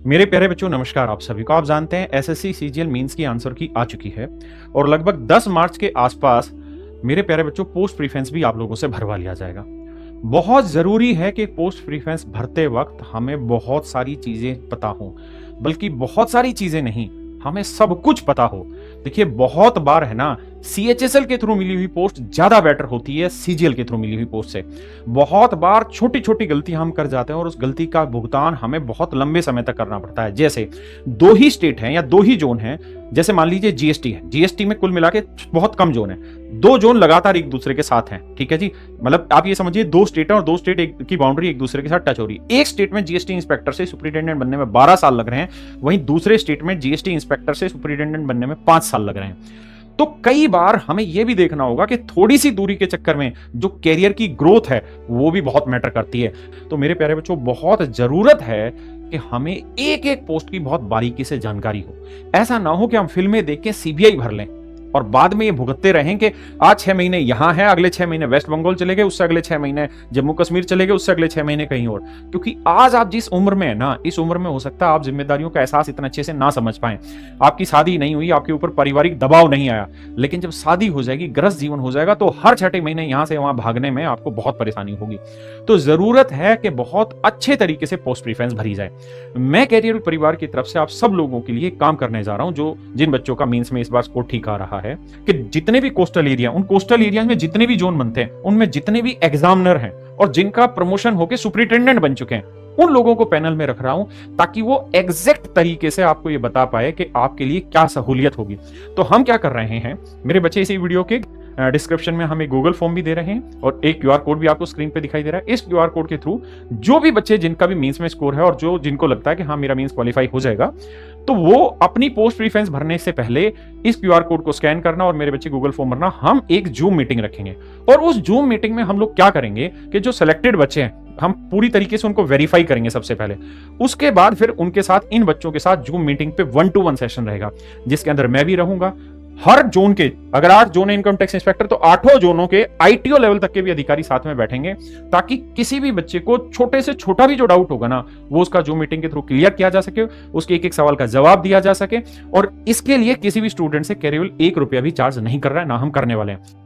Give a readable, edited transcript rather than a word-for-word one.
मेरे प्यारे बच्चों नमस्कार। आप सभी को आप जानते हैं एसएससी सीजीएल मेंस की आंसर की आ चुकी है और लगभग 10 मार्च के आसपास मेरे प्यारे बच्चों पोस्ट प्रीफेंस भी आप लोगों से भरवा लिया जाएगा। बहुत जरूरी है कि पोस्ट प्रीफेंस भरते वक्त हमें बहुत सारी चीजें पता हो, बल्कि बहुत सारी चीजें नहीं, हमें सब कुछ पता हो। देखिए बहुत बार है ना, सीएचएसएल के थ्रू मिली हुई पोस्ट ज्यादा बेटर होती है सीजीएल के थ्रू मिली हुई पोस्ट से। बहुत बार छोटी छोटी गलतियां हम कर जाते हैं और उस गलती का भुगतान हमें बहुत लंबे समय तक करना पड़ता है। जैसे दो ही स्टेट हैं या दो ही जोन हैं, जैसे मान लीजिए जीएसटी है, जीएसटी में कुल मिला के बहुत कम जोन है, दो जोन लगातार एक दूसरे के साथ हैं, ठीक है जी। मतलब आप ये समझिए दो स्टेट है और दो स्टेट की बाउंड्री एक दूसरे के साथ टच हो रही है। एक स्टेट में जीएसटी इंस्पेक्टर से सुपरिटेंडेंट बनने में 12 साल लग रहे हैं, वहीं दूसरे स्टेट में जीएसटी इंस्पेक्टर से सुपरिटेंडेंट बनने में 5 साल लग रहे हैं। तो कई बार हमें यह भी देखना होगा कि थोड़ी सी दूरी के चक्कर में जो कैरियर की ग्रोथ है वो भी बहुत मैटर करती है। तो मेरे प्यारे बच्चों बहुत जरूरत है कि हमें एक एक पोस्ट की बहुत बारीकी से जानकारी हो। ऐसा ना हो कि हम फिल्में देख के सीबीआई भर लें और बाद में ये भुगतते रहें कि आज 6 महीने यहां है, अगले 6 महीने वेस्ट बंगाल चले गए, उससे अगले 6 महीने जम्मू कश्मीर चले गए, उससे अगले 6 महीने कहीं और। क्योंकि आज आप जिस उम्र में है ना, इस उम्र में हो सकता है आप जिम्मेदारियों का एहसास इतना अच्छे से ना समझ पाए, आपकी शादी नहीं हुई, आपके ऊपर पारिवारिक दबाव नहीं आया, लेकिन जब शादी हो जाएगी, गृहस्थ जीवन हो जाएगा, तो हर 6 महीने यहां से वहां भागने में आपको बहुत परेशानी होगी। तो जरूरत है कि बहुत अच्छे तरीके से पोस्ट प्रीफेंस भरी जाए। मैं कैरियर परिवार की तरफ से आप सब लोगों के लिए काम करने जा रहा हूं, जो जिन बच्चों का मींस में इस बार स्कोर ठीक आ रहा है, कि जितने भी कोस्टल एरिया, उन कोस्टल एरिया में जितने भी जोन बनते हैं, उनमें जितने भी एग्जामिनर हैं और जिनका प्रमोशन होकर सुपरिटेंडेंट बन चुके हैं, उन लोगों को पैनल में रख रहा हूं ताकि वो एग्जैक्ट तरीके से आपको ये बता पाए कि आपके लिए क्या सहूलियत होगी। तो हम क्या कर रहे हैं मेरे बच्चे, इसी वीडियो के डिस्क्रिप्शन में हम एक गूगल फॉर्म भी दे रहे हैं और एक क्यूआर कोड भी आपको स्क्रीन पे दिखाई दे रहा है। इस क्यूआर कोड के थ्रू जो भी बच्चे जिनका भी मींस में स्कोर है और जो जिनको लगता है कि हाँ मेरा मींस क्वालिफाई हो जाएगा, तो वो अपनी पोस्ट प्रीफेंस भरने से पहले इस क्यूआर कोड को स्कैन करना और मेरे बच्चे गूगल फॉर्म भरना। हम एक जूम मीटिंग रखेंगे और उस जूम मीटिंग में हम लोग क्या करेंगे कि जो सिलेक्टेड बच्चे हैं हम पूरी तरीके से उनको वेरीफाई करेंगे सबसे पहले। उसके बाद फिर उनके साथ, इन बच्चों के साथ जूम मीटिंग पे 1-to-1 सेशन रहेगा, जिसके अंदर मैं भी रहूंगा। हर जोन के, अगर 8 जोन है इनकम टैक्स इंस्पेक्टर, तो 8 जोनों के आईटीओ लेवल तक के भी अधिकारी साथ में बैठेंगे, ताकि किसी भी बच्चे को छोटे से छोटा भी जो डाउट होगा ना, वो उसका जूम मीटिंग के थ्रू क्लियर किया जा सके, उसके एक एक सवाल का जवाब दिया जा सके। और इसके लिए किसी भी स्टूडेंट से केवल 1 रुपया भी चार्ज नहीं कर रहा है, ना हम करने वाले हैं।